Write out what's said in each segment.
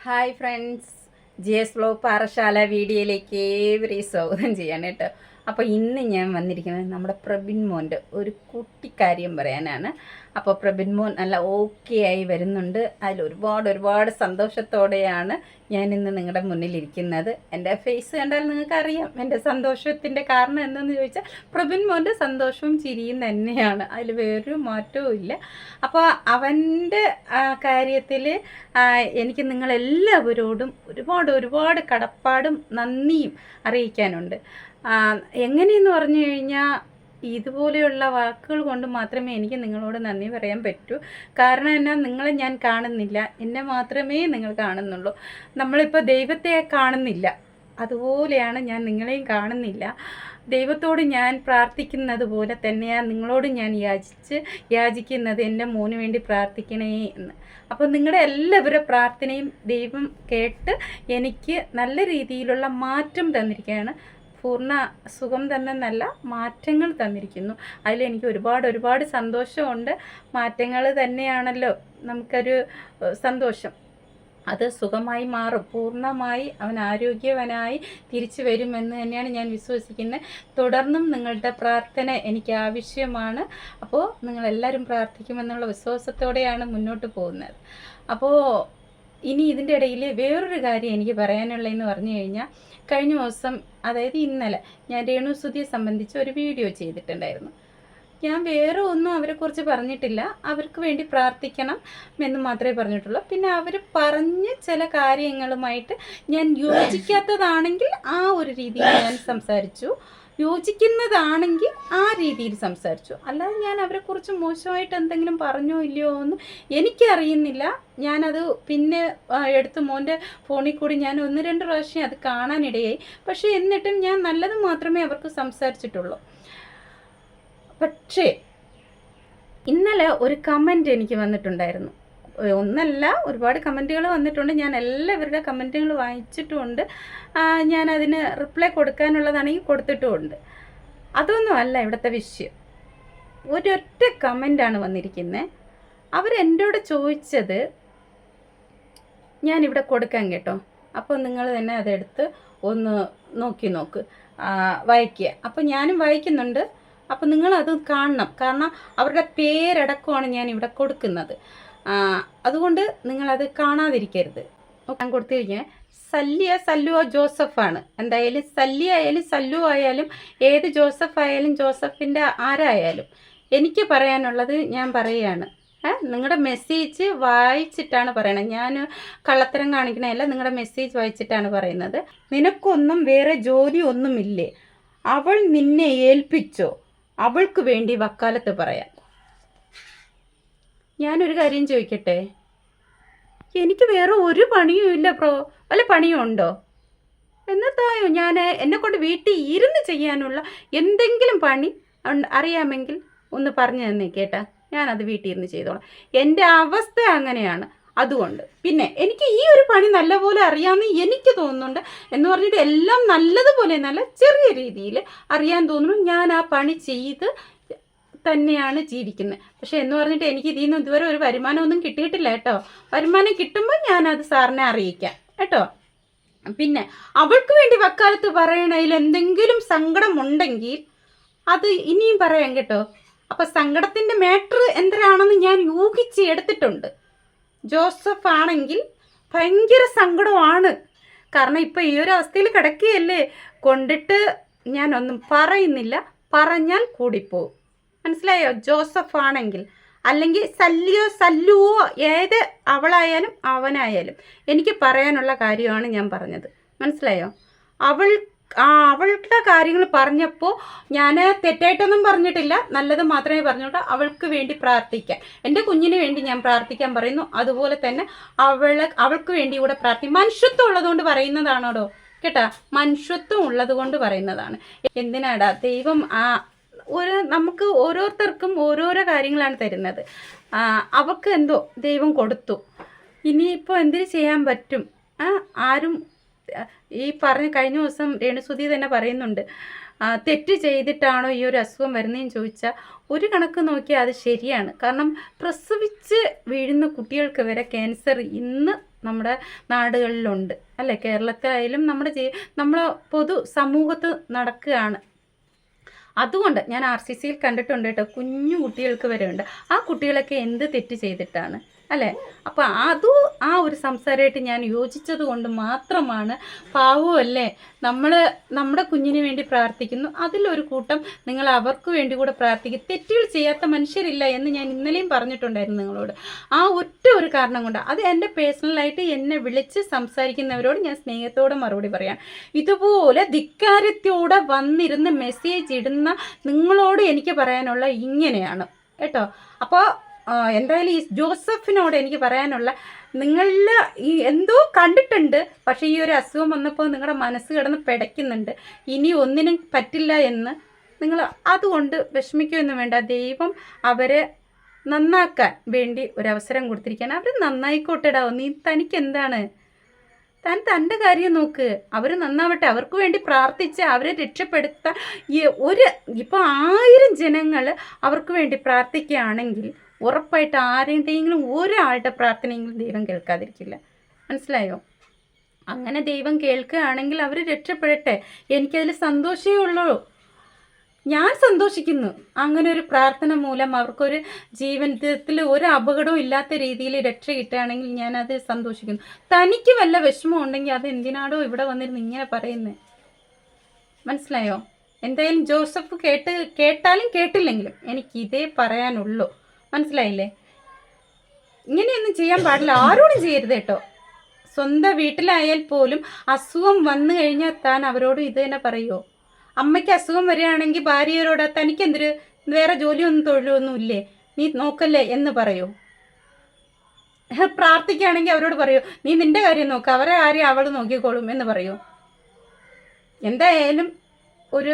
Hi friends, GS vlog Parassala വീഡിയോയിലേക്ക് ഏവരെയും സ്വാഗതം ചെയ്യാണ് കേട്ടോ. അപ്പോൾ ഇന്ന് ഞാൻ വന്നിരിക്കുന്നത് നമ്മുടെ പ്രബിൻ മോൻ്റെ ഒരു കുട്ടിക്കാര്യം പറയാനാണ്. അപ്പോൾ പ്രബിൻ മോൻ നല്ല ഓക്കെ ആയി വരുന്നുണ്ട്. അതിൽ ഒരുപാട് സന്തോഷത്തോടെയാണ് ഞാൻ ഇന്ന് നിങ്ങളുടെ മുന്നിലിരിക്കുന്നത്. എൻ്റെ ഫേസ് കണ്ടാൽ നിങ്ങൾക്കറിയാം എൻ്റെ സന്തോഷത്തിൻ്റെ കാരണം എന്തെന്ന് ചോദിച്ചാൽ പ്രബിൻ മോൻ്റെ സന്തോഷവും ചിരിയും തന്നെയാണ്. അതിൽ വേറൊരു മാറ്റവും ഇല്ല. അപ്പോൾ അവൻ്റെ കാര്യത്തിൽ എനിക്ക് നിങ്ങളെല്ലാവരോടും ഒരുപാട് കടപ്പാടും നന്ദിയും അറിയിക്കാനുണ്ട്. എങ്ങനെയെന്ന് പറഞ്ഞു കഴിഞ്ഞാൽ ഇതുപോലെയുള്ള വാക്കുകൾ കൊണ്ട് മാത്രമേ എനിക്ക് നിങ്ങളോട് നന്ദി പറയാൻ പറ്റൂ. കാരണം എന്നാൽ നിങ്ങളെ ഞാൻ കാണുന്നില്ല, എന്നെ മാത്രമേ നിങ്ങൾ കാണുന്നുള്ളൂ. നമ്മളിപ്പോൾ ദൈവത്തെ കാണുന്നില്ല, അതുപോലെയാണ് ഞാൻ നിങ്ങളെയും കാണുന്നില്ല. ദൈവത്തോട് ഞാൻ പ്രാർത്ഥിക്കുന്നത് പോലെ തന്നെയാണ് നിങ്ങളോട് ഞാൻ യാചിക്കുന്നത്, എൻ്റെ മോന് വേണ്ടി പ്രാർത്ഥിക്കണേ എന്ന്. അപ്പോൾ നിങ്ങളുടെ എല്ലാവരുടെ പ്രാർത്ഥനയും ദൈവം കേട്ട് എനിക്ക് നല്ല രീതിയിലുള്ള മാറ്റം തന്നിരിക്കുകയാണ്. പൂർണ്ണ സുഖം തന്നെ നല്ല മാറ്റങ്ങൾ തന്നിരിക്കുന്നു. അതിലെനിക്ക് ഒരുപാട് സന്തോഷമുണ്ട്. മാറ്റങ്ങൾ തന്നെയാണല്ലോ നമുക്കൊരു സന്തോഷം. അത് സുഖമായി മാറും, പൂർണ്ണമായി അവൻ ആരോഗ്യവനായി തിരിച്ചു വരുമെന്ന് തന്നെയാണ് ഞാൻ വിശ്വസിക്കുന്നത്. തുടർന്നും നിങ്ങളുടെ പ്രാർത്ഥന എനിക്ക് ആവശ്യമാണ്. അപ്പോൾ നിങ്ങളെല്ലാവരും പ്രാർത്ഥിക്കുമെന്നുള്ള വിശ്വാസത്തോടെയാണ് മുന്നോട്ട് പോകുന്നത്. അപ്പോൾ ഇനി ഇതിൻ്റെ ഇടയിൽ വേറൊരു കാര്യം എനിക്ക് പറയാനുള്ളതെന്ന് പറഞ്ഞു കഴിഞ്ഞാൽ, കഴിഞ്ഞ ദിവസം അതായത് ഇന്നലെ ഞാൻ രേണുസുതിയെ സംബന്ധിച്ച് ഒരു വീഡിയോ ചെയ്തിട്ടുണ്ടായിരുന്നു. ഞാൻ വേറെ ഒന്നും അവരെക്കുറിച്ച് പറഞ്ഞിട്ടില്ല, അവർക്ക് വേണ്ടി പ്രാർത്ഥിക്കണം എന്ന് മാത്രമേ പറഞ്ഞിട്ടുള്ളൂ. പിന്നെ അവർ പറഞ്ഞ ചില കാര്യങ്ങളുമായിട്ട് ഞാൻ യോജിക്കാത്തതാണെങ്കിൽ ആ ഒരു രീതിയിൽ ഞാൻ സംസാരിച്ചു, യോജിക്കുന്നതാണെങ്കിൽ ആ രീതിയിൽ സംസാരിച്ചു. അല്ലാതെ ഞാൻ അവരെക്കുറിച്ച് മോശമായിട്ട് എന്തെങ്കിലും പറഞ്ഞോ ഇല്ലയോ എന്ന് എനിക്കറിയുന്നില്ല. ഞാനത് പിന്നെ എടുത്ത് മോൻ്റെ ഫോണിൽ കൂടി ഞാൻ 1-2 പ്രാവശ്യം അത് കാണാനിടയായി. പക്ഷേ എന്നിട്ടും ഞാൻ നല്ലത് മാത്രമേ അവർക്ക് സംസാരിച്ചിട്ടുള്ളൂ. പക്ഷേ ഇന്നലെ ഒരു കമൻറ്റ് എനിക്ക് വന്നിട്ടുണ്ടായിരുന്നു. ഒന്നല്ല, ഒരുപാട് കമൻറ്റുകൾ വന്നിട്ടുണ്ട്. ഞാൻ എല്ലാവരുടെ കമൻറ്റുകൾ വായിച്ചിട്ടുമുണ്ട്. ഞാനതിന് റിപ്ലൈ കൊടുക്കാനുള്ളതാണെങ്കിൽ കൊടുത്തിട്ടുമുണ്ട്. അതൊന്നുമല്ല ഇവിടുത്തെ വിഷയം. ഒരൊറ്റ കമൻ്റാണ് വന്നിരിക്കുന്നത്. അവരെന്നോട് ചോദിച്ചത് ഞാനിവിടെ കൊടുക്കാൻ കേട്ടോ. അപ്പോൾ നിങ്ങൾ തന്നെ അതെടുത്ത് ഒന്ന് നോക്ക്, വായിക്കുക. അപ്പോൾ ഞാനും വായിക്കുന്നുണ്ട്. അപ്പോൾ നിങ്ങളത് കാണണം. കാരണം അവരുടെ പേരടക്കമാണ് ഞാൻ ഇവിടെ കൊടുക്കുന്നത്. അതുകൊണ്ട് നിങ്ങളത് കാണാതിരിക്കരുത്. ഞാൻ കൊടുത്തിരിക്കുന്നത് സല്ലുവോ ജോസഫാണ്. എന്തായാലും സല്ലി ആയാലും സല്ലു ആയാലും ഏത് ജോസഫ് ആയാലും ജോസഫിൻ്റെ ആരായാലും എനിക്ക് പറയാനുള്ളത് ഞാൻ പറയുകയാണ്. നിങ്ങളുടെ മെസ്സേജ് വായിച്ചിട്ടാണ് പറയണത്. ഞാൻ കള്ളത്തരം കാണിക്കണമല്ല, നിങ്ങളുടെ മെസ്സേജ് വായിച്ചിട്ടാണ് പറയുന്നത്. നിനക്കൊന്നും വേറെ ജോലി ഒന്നുമില്ലേ? അവൾ നിന്നെ ഏൽപ്പിച്ചോ? അവൾക്ക് വേണ്ടി വക്കാലത്ത് പറയാം. ഞാനൊരു കാര്യം ചോദിക്കട്ടെ, എനിക്ക് വേറെ ഒരു പണിയും ഇല്ല ബ്രോ. വല്ല പണിയും ഉണ്ടോ? എന്നത്തായോ ഞാൻ എന്നെക്കൊണ്ട് വീട്ടിൽ ഇരുന്ന് ചെയ്യാനുള്ള എന്തെങ്കിലും പണി അറിയാമെങ്കിൽ ഒന്ന് പറഞ്ഞു തന്നെ കേട്ടാ, ഞാനത് വീട്ടിൽ ഇരുന്ന് ചെയ്തോളാം. എൻ്റെ അവസ്ഥ അങ്ങനെയാണ്. അതുകൊണ്ട് പിന്നെ എനിക്ക് ഈ ഒരു പണി നല്ലപോലെ അറിയാമെന്ന് എനിക്ക് തോന്നുന്നുണ്ട്. എന്ന് പറഞ്ഞിട്ട് എല്ലാം നല്ലതുപോലെ നല്ല ചെറിയ രീതിയിൽ അറിയാൻ തോന്നുന്നു. ഞാൻ ആ പണി ചെയ്ത് തന്നെയാണ് ജീവിക്കുന്നത്. പക്ഷെ എന്ന് പറഞ്ഞിട്ട് എനിക്ക് ഇതിൽ നിന്ന് ഇതുവരെ ഒരു വരുമാനമൊന്നും കിട്ടിയിട്ടില്ല കേട്ടോ. വരുമാനം കിട്ടുമ്പോൾ ഞാനത് സാറിനെ അറിയിക്കാം കേട്ടോ. പിന്നെ അവൾക്ക് വേണ്ടി വക്കാലത്ത് പറയണതിൽ എന്തെങ്കിലും സങ്കടം ഉണ്ടെങ്കിൽ അത് ഇനിയും പറയാം കേട്ടോ. അപ്പം സങ്കടത്തിൻ്റെ മാറ്റർ എന്തരാണെന്ന് ഞാൻ യൂഹിച്ച് എടുത്തിട്ടുണ്ട്. ജോസഫ് ആണെങ്കിൽ ഭയങ്കര സങ്കടമാണ്. കാരണം ഇപ്പം ഈ ഒരു അവസ്ഥയിൽ കിടക്കുകയല്ലേ. കൊണ്ടിട്ട് ഞാനൊന്നും പറയുന്നില്ല, പറഞ്ഞാൽ കൂടിപ്പോവും. മനസ്സിലായോ? ജോസഫ് ആണെങ്കിൽ, അല്ലെങ്കിൽ സല്ലുവോ ഏത് അവളായാലും അവനായാലും എനിക്ക് പറയാനുള്ള കാര്യമാണ് ഞാൻ പറഞ്ഞത്. മനസ്സിലായോ? അവളുടെ കാര്യങ്ങൾ പറഞ്ഞപ്പോൾ ഞാൻ തെറ്റായിട്ടൊന്നും പറഞ്ഞിട്ടില്ല, നല്ലത് മാത്രമേ പറഞ്ഞോളൂ. അവൾക്ക് വേണ്ടി പ്രാർത്ഥിക്കാൻ, എൻ്റെ കുഞ്ഞിന് വേണ്ടി ഞാൻ പ്രാർത്ഥിക്കാൻ പറയുന്നു. അതുപോലെ തന്നെ അവൾക്ക് വേണ്ടി കൂടെ മനുഷ്യത്വം ഉള്ളതുകൊണ്ട് പറയുന്നതാണോടോ കേട്ടാ. മനുഷ്യത്വം ഉള്ളത് കൊണ്ട് പറയുന്നതാണ്. എന്തിനാടാ ദൈവം നമുക്ക് ഓരോരുത്തർക്കും ഓരോരോ കാര്യങ്ങളാണ് തരുന്നത്. അവൾക്ക് എന്തോ ദൈവം കൊടുത്തു. ഇനിയിപ്പോൾ എന്തിനു ചെയ്യാൻ പറ്റും? ആരും ഈ കഴിഞ്ഞ ദിവസം രേണുസുതി തന്നെ പറയുന്നുണ്ട്, തെറ്റ് ചെയ്തിട്ടാണോ ഈ ഒരു അസുഖം വരുന്നതെന്ന് ചോദിച്ചാൽ ഒരു കണക്ക് നോക്കിയാൽ അത് ശരിയാണ്. കാരണം പ്രസവിച്ച് വീഴുന്ന കുട്ടികൾക്ക് വരെ ക്യാൻസർ ഇന്ന് നമ്മുടെ നാടുകളിലുണ്ട് അല്ലേ, കേരളത്തിലായാലും നമ്മുടെ പൊതു സമൂഹത്ത് നടക്കുകയാണ്. അതുകൊണ്ട് ഞാൻ RCCയിൽ കണ്ടിട്ടുണ്ട് കേട്ടോ, കുഞ്ഞു കുട്ടികൾക്ക് വരെ ഉണ്ട്. ആ കുട്ടികളൊക്കെ എന്ത് തെറ്റ് ചെയ്തിട്ടാണ് അല്ലേ? അപ്പോൾ ആ ഒരു സംസാരമായിട്ട് ഞാൻ യോജിച്ചത് കൊണ്ട് മാത്രമാണ്. പാവമല്ലേ, നമ്മുടെ കുഞ്ഞിന് വേണ്ടി പ്രാർത്ഥിക്കുന്നു, അതിലൊരു കൂട്ടം നിങ്ങൾ അവർക്ക് വേണ്ടി കൂടെ പ്രാർത്ഥിക്കും. തെറ്റുകൾ ചെയ്യാത്ത മനുഷ്യരില്ല എന്ന് ഞാൻ ഇന്നലെയും പറഞ്ഞിട്ടുണ്ടായിരുന്നു നിങ്ങളോട്. ആ ഒറ്റ ഒരു കാരണം കൊണ്ട്, അത് എൻ്റെ പേഴ്സണലായിട്ട് എന്നെ വിളിച്ച് സംസാരിക്കുന്നവരോട് ഞാൻ സ്നേഹത്തോടെ മറുപടി പറയാം. ഇതുപോലെ ധിക്കാരത്തോടെ വന്നിരുന്ന് മെസ്സേജ് ഇടുന്ന നിങ്ങളോട് എനിക്ക് പറയാനുള്ള ഇങ്ങനെയാണ് കേട്ടോ. അപ്പോൾ എന്തായാലും ഈ ജോസഫിനോട് എനിക്ക് പറയാനുള്ള, നിങ്ങളിൽ ഈ എന്തോ കണ്ടിട്ടുണ്ട്, പക്ഷേ ഈ ഒരു അസുഖം വന്നപ്പോൾ നിങ്ങളുടെ മനസ്സ് കിടന്ന് പിടയ്ക്കുന്നുണ്ട്, ഇനി ഒന്നിനും പറ്റില്ല എന്ന്. നിങ്ങൾ അതുകൊണ്ട് വിഷമിക്കുകയൊന്നും വേണ്ട. ദൈവം അവരെ നന്നാക്കാൻ വേണ്ടി ഒരവസരം കൊടുത്തിരിക്കുകയാണ്. അവർ നന്നായിക്കോട്ടെടാ, നീ തനിക്ക് എന്താണ്, തൻ്റെ കാര്യം നോക്ക്. അവർ നന്നാവട്ടെ, അവർക്ക് വേണ്ടി പ്രാർത്ഥിച്ച് അവരെ രക്ഷപ്പെടുത്താൻ ഇപ്പോൾ 1000 ജനങ്ങൾ അവർക്ക് വേണ്ടി പ്രാർത്ഥിക്കുകയാണെങ്കിൽ ഉറപ്പായിട്ട് ആരുടെയെങ്കിലും ഒരാളുടെ പ്രാർത്ഥനയെങ്കിലും ദൈവം കേൾക്കാതിരിക്കില്ല. മനസ്സിലായോ? അങ്ങനെ ദൈവം കേൾക്കുകയാണെങ്കിൽ അവർ രക്ഷപ്പെടട്ടെ, എനിക്കതിൽ സന്തോഷമേ ഉള്ളൂ. ഞാൻ സന്തോഷിക്കുന്നു. അങ്ങനെ ഒരു പ്രാർത്ഥന മൂലം അവർക്കൊരു ജീവിതത്തിൽ ഒരു അപകടവും ഇല്ലാത്ത രീതിയിൽ രക്ഷ കിട്ടുകയാണെങ്കിൽ ഞാനത് സന്തോഷിക്കുന്നു. തനിക്ക് വല്ല വിഷമം ഉണ്ടെങ്കിൽ അത് എന്തിനാടോ ഇവിടെ വന്നിരുന്ന് ഇങ്ങനെ പറയുന്നത്? മനസ്സിലായോ? എന്തായാലും ജോസഫ് കേട്ടാലും കേട്ടില്ലെങ്കിലും എനിക്ക് ഇതേ പറയാനുള്ളൂ. മനസ്സിലായില്ലേ? ഇങ്ങനെയൊന്നും ചെയ്യാൻ പാടില്ല, ആരോടും ചെയ്യരുത് കേട്ടോ. സ്വന്തം വീട്ടിലായാൽ പോലും അസുഖം വന്നു കഴിഞ്ഞാൽ താൻ അവരോട് ഇത് തന്നെ പറയുമോ? അമ്മയ്ക്ക് അസുഖം വരികയാണെങ്കിൽ ഭാര്യയോട് തനിക്കെന്തൊരു വേറെ ജോലിയൊന്നും തൊഴിലൊന്നും ഇല്ലേ, നീ നോക്കല്ലേ എന്ന് പറയൂ? പ്രാർത്ഥിക്കുകയാണെങ്കിൽ അവരോട് പറയൂ, നീ നിന്റെ കാര്യം നോക്ക്, അവരെ ആരെയും അവൾ നോക്കിക്കോളും എന്ന് പറയൂ? എന്തായാലും ഒരു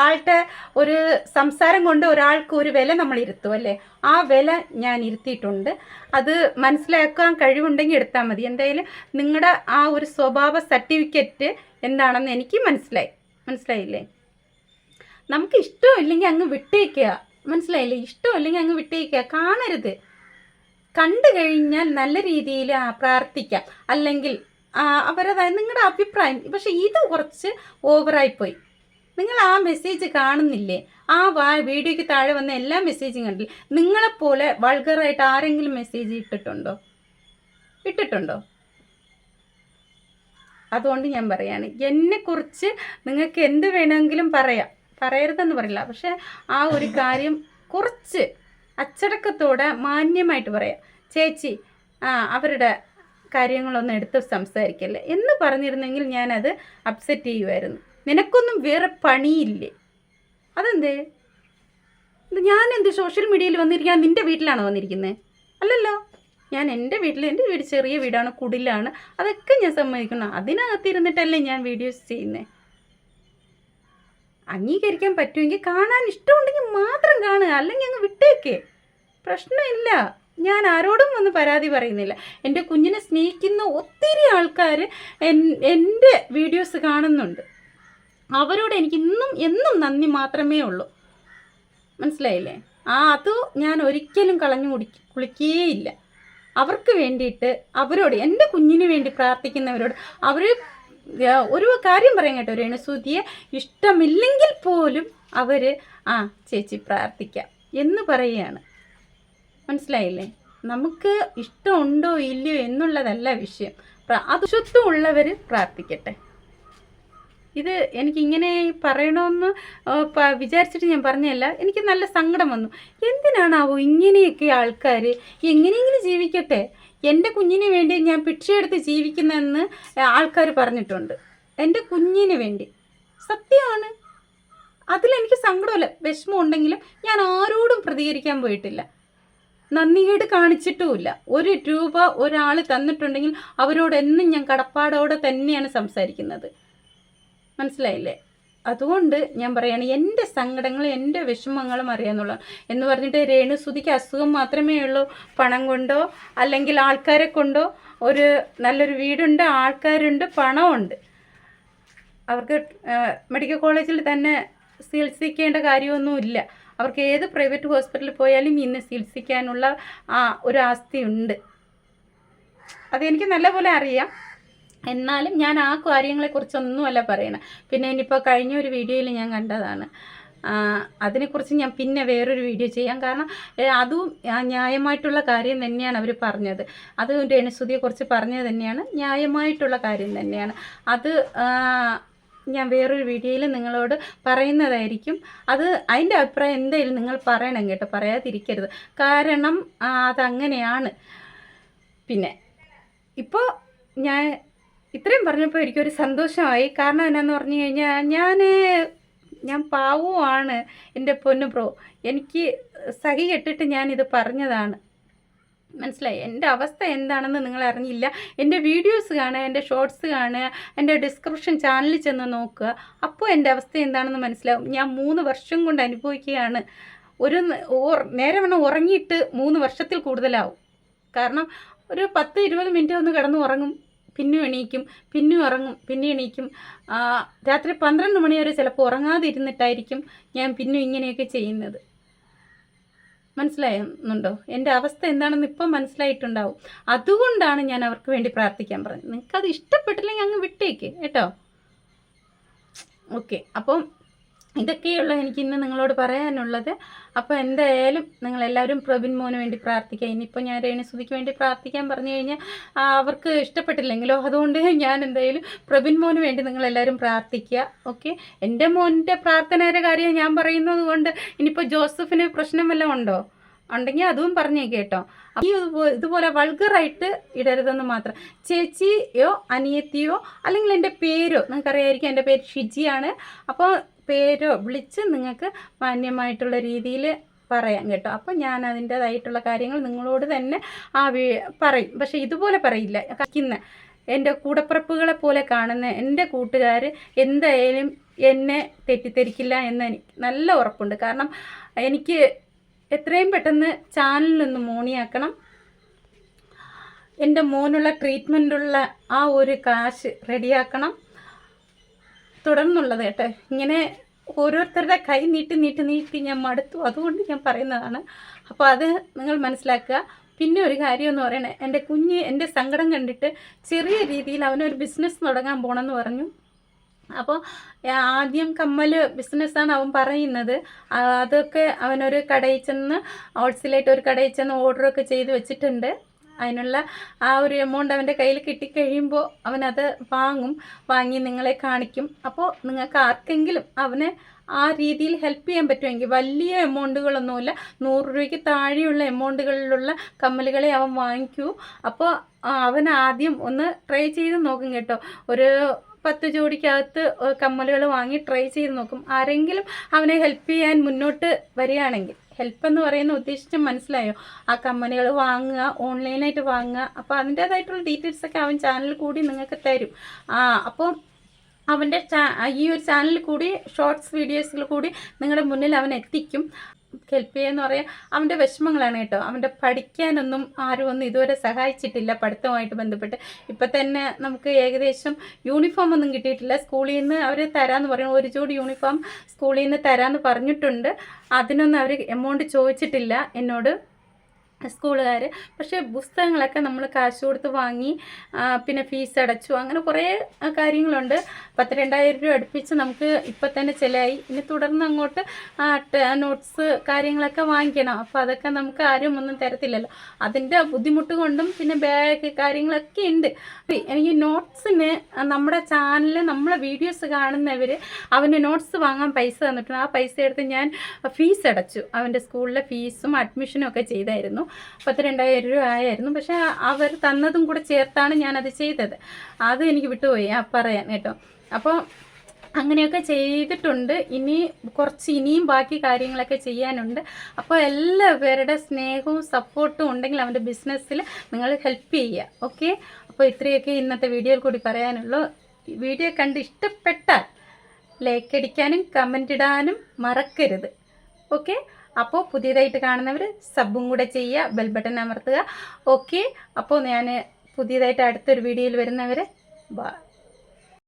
ആളുടെ ഒരു സംസാരം കൊണ്ട് ഒരാൾക്ക് ഒരു വില നമ്മൾ ഇരുത്തും അല്ലേ? ആ വില ഞാൻ ഇരുത്തിയിട്ടുണ്ട്. അത് മനസ്സിലാക്കാൻ കഴിവുണ്ടെങ്കിൽ എടുത്താൽ മതി. എന്തായാലും നിങ്ങളുടെ ആ ഒരു സ്വഭാവ സർട്ടിഫിക്കറ്റ് എന്താണെന്ന് എനിക്ക് മനസ്സിലായില്ലേ? നമുക്ക് ഇഷ്ടമില്ലെങ്കിൽ അങ്ങ് വിട്ടേക്കുക. മനസ്സിലായില്ലേ? ഇഷ്ടമില്ലെങ്കിൽ അങ്ങ് വിട്ടേക്കുക, കാണരുത്. കണ്ടു കഴിഞ്ഞാൽ നല്ല രീതിയിൽ പ്രാർത്ഥിക്കാം, അല്ലെങ്കിൽ അവരതായത് നിങ്ങളുടെ അഭിപ്രായം. പക്ഷെ ഇത് കുറച്ച് ഓവറായിപ്പോയി. നിങ്ങൾ ആ മെസ്സേജ് കാണുന്നില്ലേ? ആ വീഡിയോയ്ക്ക് താഴെ വന്ന എല്ലാ മെസ്സേജും കണ്ടില്ലേ? നിങ്ങളെപ്പോലെ വൾഗറായിട്ട് ആരെങ്കിലും മെസ്സേജ് ഇട്ടിട്ടുണ്ടോ? അതുകൊണ്ട് ഞാൻ പറയാണ്, എന്നെക്കുറിച്ച് നിങ്ങൾക്ക് എന്ത് വേണമെങ്കിലും പറയരുതെന്ന് പറയില്ല, പക്ഷെ ആ ഒരു കാര്യം കുറച്ച് അച്ചടക്കത്തോടെ മാന്യമായിട്ട് പറയാം. ചേച്ചി അവരുടെ കാര്യങ്ങളൊന്നും എടുത്ത് സംസാരിക്കല്ലേ എന്ന് പറഞ്ഞിരുന്നെങ്കിൽ ഞാനത് അപ്സെറ്റ് ചെയ്യുമായിരുന്നു. നിനക്കൊന്നും വേറെ പണിയില്ലേ? അതെന്തേ? ഞാനെന്ത് സോഷ്യൽ മീഡിയയിൽ വന്നിരിക്കുകയാണ്? നിൻ്റെ വീട്ടിലാണോ വന്നിരിക്കുന്നത്? അല്ലല്ലോ, ഞാൻ എൻ്റെ വീട് ചെറിയ വീടാണ്, കുടിലാണ്, അതൊക്കെ ഞാൻ സമ്മതിക്കണം. അതിനകത്തിരുന്നിട്ടല്ലേ ഞാൻ വീഡിയോസ് ചെയ്യുന്നത്. അംഗീകരിക്കാൻ പറ്റുമെങ്കിൽ, കാണാൻ ഇഷ്ടമുണ്ടെങ്കിൽ മാത്രം കാണുക, അല്ലെങ്കിൽ അങ്ങ് വിട്ടേക്കേ, പ്രശ്നമില്ല. ഞാൻ ആരോടും വന്ന് പരാതി പറയുന്നില്ല. എൻ്റെ കുഞ്ഞിനെ സ്നേഹിക്കുന്ന ഒത്തിരി ആൾക്കാർ എൻ്റെ വീഡിയോസ് കാണുന്നുണ്ട്. അവരോട് എനിക്ക് എന്നും നന്ദി മാത്രമേ ഉള്ളൂ. മനസ്സിലായില്ലേ? അത് ഞാൻ ഒരിക്കലും കുളിക്കുകയില്ല. അവർക്ക് വേണ്ടിയിട്ട്, അവരോട്, എൻ്റെ കുഞ്ഞിന് വേണ്ടി പ്രാർത്ഥിക്കുന്നവരോട് ഒരു കാര്യം പറയാൻ കേട്ടോ, രേണുസുതിയെ ഇഷ്ടമില്ലെങ്കിൽ പോലും അവർ ചേച്ചി പ്രാർത്ഥിക്കാം എന്ന് പറയുകയാണ്. മനസ്സിലായില്ലേ? നമുക്ക് ഇഷ്ടമുണ്ടോ ഇല്ലയോ എന്നുള്ളതല്ല വിഷയം. അത് ശുദ്ധമുള്ളവർ പ്രാർത്ഥിക്കട്ടെ. ഇത് എനിക്കിങ്ങനെ പറയണമെന്ന് വിചാരിച്ചിട്ട് ഞാൻ പറഞ്ഞതല്ല. എനിക്ക് നല്ല സങ്കടം വന്നു. എന്തിനാണാവോ ഇങ്ങനെയൊക്കെ ആൾക്കാർ? എങ്ങനെയെങ്കിലും ജീവിക്കട്ടെ, എൻ്റെ കുഞ്ഞിന് വേണ്ടി ഞാൻ ഭിക്ഷയെടുത്ത് ജീവിക്കുന്നതെന്ന് ആൾക്കാർ പറഞ്ഞിട്ടുണ്ട്. എൻ്റെ കുഞ്ഞിന് വേണ്ടി സത്യമാണ്. അതിലെനിക്ക് സങ്കടമല്ല, വിഷമം ഉണ്ടെങ്കിലും ഞാൻ ആരോടും പ്രതികരിക്കാൻ പോയിട്ടില്ല, നന്ദികേട് കാണിച്ചിട്ടുമില്ല. 1 രൂപ ഒരാൾ തന്നിട്ടുണ്ടെങ്കിൽ അവരോടെന്നും ഞാൻ കടപ്പാടോടെ തന്നെയാണ് സംസാരിക്കുന്നത്. മനസ്സിലായില്ലേ? അതുകൊണ്ട് ഞാൻ പറയാണ്, എൻ്റെ സങ്കടങ്ങളും എൻ്റെ വിഷമങ്ങളും അറിയാമെന്നുള്ള എന്ന് പറഞ്ഞിട്ട് രേണുസുതിക്ക് അസുഖം മാത്രമേ ഉള്ളൂ, പണം കൊണ്ടോ അല്ലെങ്കിൽ ആൾക്കാരെ കൊണ്ടോ, ഒരു നല്ലൊരു വീടുണ്ട്, ആൾക്കാരുണ്ട്, പണമുണ്ട്, അവർക്ക് മെഡിക്കൽ കോളേജിൽ തന്നെ ചികിത്സിക്കേണ്ട കാര്യമൊന്നുമില്ല. അവർക്ക് ഏത് പ്രൈവറ്റ് ഹോസ്പിറ്റലിൽ പോയാലും ഇന്ന് ചികിത്സിക്കാനുള്ള ഒരു ആസ്തിയുണ്ട്. അതെനിക്ക് നല്ലപോലെ അറിയാം. എന്നാലും ഞാൻ ആ കാര്യങ്ങളെക്കുറിച്ചൊന്നുമല്ല പറയണം. പിന്നെ ഇനിയിപ്പോൾ കഴിഞ്ഞ ഒരു വീഡിയോയിൽ ഞാൻ കണ്ടതാണ്. അതിനെക്കുറിച്ച് ഞാൻ പിന്നെ വേറൊരു വീഡിയോ ചെയ്യാം. കാരണം അതും ന്യായമായിട്ടുള്ള കാര്യം തന്നെയാണ് അവർ പറഞ്ഞത്. അത് രേണുസുതിയെക്കുറിച്ച് പറഞ്ഞത് തന്നെയാണ്, ന്യായമായിട്ടുള്ള കാര്യം തന്നെയാണ്. അത് ഞാൻ വേറൊരു വീഡിയോയിൽ നിങ്ങളോട് പറയുന്നതായിരിക്കും. അതിൻ്റെ അഭിപ്രായം എന്തായാലും നിങ്ങൾ പറയണം കേട്ടോ, പറയാതിരിക്കരുത്. കാരണം അതങ്ങനെയാണ്. പിന്നെ ഇപ്പോൾ ഞാൻ ഇത്രയും പറഞ്ഞപ്പോൾ എനിക്കൊരു സന്തോഷമായി. കാരണം എന്നാന്ന് പറഞ്ഞു കഴിഞ്ഞാൽ ഞാൻ പാവമാണ് എൻ്റെ പൊന്നു ബ്രോ. എനിക്ക് സഹി കെട്ടിട്ട് ഞാനിത് പറഞ്ഞതാണ്. മനസ്സിലായി? എൻ്റെ അവസ്ഥ എന്താണെന്ന് നിങ്ങൾ അറിഞ്ഞില്ല. എൻ്റെ വീഡിയോസ് കാണുക, എൻ്റെ ഷോർട്സ് കാണുക, എൻ്റെ ഡിസ്ക്രിപ്ഷൻ ചാനലിൽ ചെന്ന് നോക്കുക. അപ്പോൾ എൻ്റെ അവസ്ഥ എന്താണെന്ന് മനസ്സിലാവും. ഞാൻ 3 വർഷം കൊണ്ട് അനുഭവിക്കുകയാണ്. നേരെ വേണം ഉറങ്ങിയിട്ട് 3 വർഷത്തിൽ കൂടുതലാവും. കാരണം ഒരു 10-20 മിനിറ്റ് ഒന്ന് കിടന്ന് ഉറങ്ങും, പിന്നെ എണീക്കും, പിന്നെ ഉറങ്ങും, പിന്നെ എണീക്കും. രാത്രി 12 മണി വരെ ചിലപ്പോൾ ഉറങ്ങാതെ ഇരുന്നിട്ടായിരിക്കും ഞാൻ പിന്നെ ഇങ്ങനെയൊക്കെ ചെയ്യുന്നത്. മനസ്സിലാകുന്നുണ്ടോ? എൻ്റെ അവസ്ഥ എന്താണെന്ന് ഇപ്പം മനസ്സിലായിട്ടുണ്ടാവും. അതുകൊണ്ടാണ് ഞാൻ അവർക്ക് വേണ്ടി പ്രാർത്ഥിക്കാൻ പറഞ്ഞത്. നിങ്ങൾക്കത് ഇഷ്ടപ്പെട്ടില്ലെങ്കിൽ അങ്ങ് വിട്ടേക്ക് കേട്ടോ. ഓക്കെ, അപ്പം ഇതൊക്കെയുള്ള എനിക്ക് ഇന്ന് നിങ്ങളോട് പറയാനുള്ളത്. അപ്പോൾ എന്തായാലും നിങ്ങളെല്ലാവരും പ്രബിൻ മോന് വേണ്ടി പ്രാർത്ഥിക്കുക. ഇനിയിപ്പോൾ ഞാൻ രേണുസുതിക്ക് വേണ്ടി പ്രാർത്ഥിക്കാൻ പറഞ്ഞു കഴിഞ്ഞാൽ അവർക്ക് ഇഷ്ടപ്പെട്ടില്ലെങ്കിലോ, അതുകൊണ്ട് ഞാൻ എന്തായാലും പ്രബിൻ മോന് വേണ്ടി നിങ്ങളെല്ലാവരും പ്രാർത്ഥിക്കുക. ഓക്കെ, എൻ്റെ മോൻ്റെ പ്രാർത്ഥനയുടെ കാര്യം ഞാൻ പറയുന്നത് കൊണ്ട് ഇനിയിപ്പോൾ ജോസഫിന് പ്രശ്നം വല്ലതും ഉണ്ടെങ്കിൽ അതും പറഞ്ഞേ കേട്ടോ. ഈ ഇതുപോലെ വൾഗറായിട്ട് ഇടരുതെന്ന് മാത്രം. ചേച്ചിയോ അനിയത്തിയോ അല്ലെങ്കിൽ എൻ്റെ പേരോ, നിങ്ങൾക്കറിയായിരിക്കും എൻ്റെ പേര് ഷിജിയാണ്. അപ്പോൾ പേരോ വിളിച്ച് നിങ്ങൾക്ക് മാന്യമായിട്ടുള്ള രീതിയിൽ പറയാം കേട്ടോ. അപ്പോൾ ഞാൻ അതിൻ്റേതായിട്ടുള്ള കാര്യങ്ങൾ നിങ്ങളോട് തന്നെ പറയും. പക്ഷേ ഇതുപോലെ പറയില്ല. എൻ്റെ കൂടപ്പിറപ്പുകളെ പോലെ കാണുന്ന എൻ്റെ കൂട്ടുകാർ എന്തായാലും എന്നെ തെറ്റിദ്ധരിക്കില്ല എന്ന് എനിക്ക് നല്ല ഉറപ്പുണ്ട്. കാരണം എനിക്ക് എത്രയും പെട്ടെന്ന് ചാനലിലൊന്ന് മോണിയാക്കണം. എൻ്റെ മോനുള്ള ട്രീറ്റ്മെൻറ്റുള്ള ആ ഒരു കാശ് റെഡിയാക്കണം. തുടർന്നുള്ളത് കേട്ടോ. ഇങ്ങനെ ഓരോരുത്തരുടെ കൈ നീട്ടി ഞാൻ മടുത്തു. അതുകൊണ്ട് ഞാൻ പറയുന്നതാണ്. അപ്പോൾ അത് നിങ്ങൾ മനസ്സിലാക്കുക. പിന്നെ ഒരു കാര്യം എന്ന് പറയണേ, എൻ്റെ സങ്കടം കണ്ടിട്ട് ചെറിയ രീതിയിൽ അവനൊരു ബിസിനസ് തുടങ്ങാൻ പോകണമെന്ന് പറഞ്ഞു. അപ്പോൾ ആദ്യം കമ്മൽ ബിസിനസ്സാണ് അവൻ പറയുന്നത്. അതൊക്കെ അവനൊരു കടയിൽ ചെന്ന് ഹോൾസെയിലായിട്ട് ഒരു കടയിൽ ചെന്ന് ഓർഡറൊക്കെ ചെയ്ത് വെച്ചിട്ടുണ്ട്. അതിനുള്ള ആ ഒരു എമൗണ്ട് അവൻ്റെ കയ്യിൽ കിട്ടിക്കഴിയുമ്പോൾ അവനത് വാങ്ങി നിങ്ങളെ കാണിക്കും. അപ്പോൾ നിങ്ങൾക്ക് ആർക്കെങ്കിലും അവനെ ആ രീതിയിൽ ഹെൽപ്പ് ചെയ്യാൻ പറ്റുമെങ്കിൽ, വലിയ എമൗണ്ടുകളൊന്നുമില്ല, 100 രൂപയ്ക്ക് താഴെയുള്ള എമൗണ്ടുകളിലുള്ള കമ്മലുകളെ അവൻ വാങ്ങിക്കൂ. അപ്പോൾ അവൻ ആദ്യം ഒന്ന് ട്രൈ ചെയ്ത് നോക്കും കേട്ടോ. ഒരു 10 ജോഡിക്കകത്ത് കമ്മലുകൾ വാങ്ങി ട്രൈ ചെയ്ത് നോക്കും. ആരെങ്കിലും അവനെ ഹെൽപ്പ് ചെയ്യാൻ മുന്നോട്ട് വരികയാണെങ്കിൽ, ഹെൽപ്പ് എന്ന് പറയുന്ന ഉദ്ദേശിച്ച് മനസ്സിലായോ? ആ കമ്മലുകൾ വാങ്ങുക, ഓൺലൈനായിട്ട് വാങ്ങുക. അപ്പോൾ അതിൻ്റേതായിട്ടുള്ള ഡീറ്റെയിൽസൊക്കെ അവൻ ചാനലിൽ കൂടി നിങ്ങൾക്ക് തരും. അപ്പോൾ അവൻ്റെ ഈ ഒരു ചാനലിൽ കൂടി ഷോർട്സ് വീഡിയോസിൽ കൂടി നിങ്ങളുടെ മുന്നിൽ അവൻ എത്തിക്കും. ഹെൽപ്പ് ചെയ്യുകയെന്ന് പറയാൻ അവൻ്റെ വിഷമങ്ങളാണ് കേട്ടോ. അവൻ്റെ പഠിക്കാനൊന്നും ആരും ഒന്നും ഇതുവരെ സഹായിച്ചിട്ടില്ല പഠിത്തവുമായിട്ട് ബന്ധപ്പെട്ട്. ഇപ്പം തന്നെ നമുക്ക് ഏകദേശം യൂണിഫോം ഒന്നും കിട്ടിയിട്ടില്ല. സ്കൂളിൽ നിന്ന് അവർ തരാമെന്ന് പറയും. 1 ജോഡി യൂണിഫോം സ്കൂളിൽ നിന്ന് തരാമെന്ന് പറഞ്ഞിട്ടുണ്ട്. അതിനൊന്നും അവർ എമൗണ്ട് ചോദിച്ചിട്ടില്ല എന്നോട്, സ്കൂളുകാർ. പക്ഷേ പുസ്തകങ്ങളൊക്കെ നമ്മൾ കാശ് കൊടുത്ത് വാങ്ങി, പിന്നെ ഫീസ് അടച്ചു, അങ്ങനെ കുറേ കാര്യങ്ങളുണ്ട്. 10,000-2,000 രൂപ അടുപ്പിച്ച് നമുക്ക് ഇപ്പം തന്നെ ചിലവായി. ഇനി തുടർന്ന് അങ്ങോട്ട് നോട്ട്സ് കാര്യങ്ങളൊക്കെ വാങ്ങിക്കണം. അപ്പോൾ അതൊക്കെ നമുക്ക് ആരും ഒന്നും തരത്തില്ലല്ലോ. അതിൻ്റെ ബുദ്ധിമുട്ട് കൊണ്ടും പിന്നെ ബാഗ് കാര്യങ്ങളൊക്കെ ഉണ്ട്. എനിക്ക് നോട്ട്സിന് നമ്മുടെ ചാനലിൽ നമ്മളെ വീഡിയോസ് കാണുന്നവർ അവന് നോട്ട്സ് വാങ്ങാൻ പൈസ തന്നിട്ടുണ്ട്. ആ പൈസ എടുത്ത് ഞാൻ ഫീസ് അടച്ചു. അവൻ്റെ സ്കൂളിലെ ഫീസും അഡ്മിഷനും ഒക്കെ ചെയ്തായിരുന്നു. 10,000-2,000 രൂപ ആയിരുന്നു. പക്ഷേ അവർ തന്നതും കൂടെ ചേർത്താണ് ഞാനത് ചെയ്തത്. അത് എനിക്ക് വിട്ടുപോയി പറയാൻ കേട്ടോ. അപ്പോൾ അങ്ങനെയൊക്കെ ചെയ്തിട്ടുണ്ട്. ഇനിയും ബാക്കി കാര്യങ്ങളൊക്കെ ചെയ്യാനുണ്ട്. അപ്പോൾ എല്ലാവരുടെ സ്നേഹവും സപ്പോർട്ടും ഉണ്ടെങ്കിൽ അവൻ്റെ ബിസിനസ്സിൽ നിങ്ങൾ ഹെൽപ്പ് ചെയ്യുക. ഓക്കെ, അപ്പോൾ ഇത്രയൊക്കെ ഇന്നത്തെ വീഡിയോയിൽ കൂടി പറയാനുള്ളൂ. വീഡിയോ കണ്ട് ഇഷ്ടപ്പെട്ടാൽ ലൈക്ക് അടിക്കാനും കമൻ്റ് ഇടാനും മറക്കരുത്. ഓക്കെ, അപ്പോൾ പുതിയതായിട്ട് കാണുന്നവർ സബും കൂടെ ചെയ്യുക, ബെൽ ബട്ടൺ അമർത്തുക. ഓക്കെ, അപ്പോൾ ഞാൻ പുതിയതായിട്ട് അടുത്തൊരു വീഡിയോയിൽ വരുന്നവരെ ബൈ.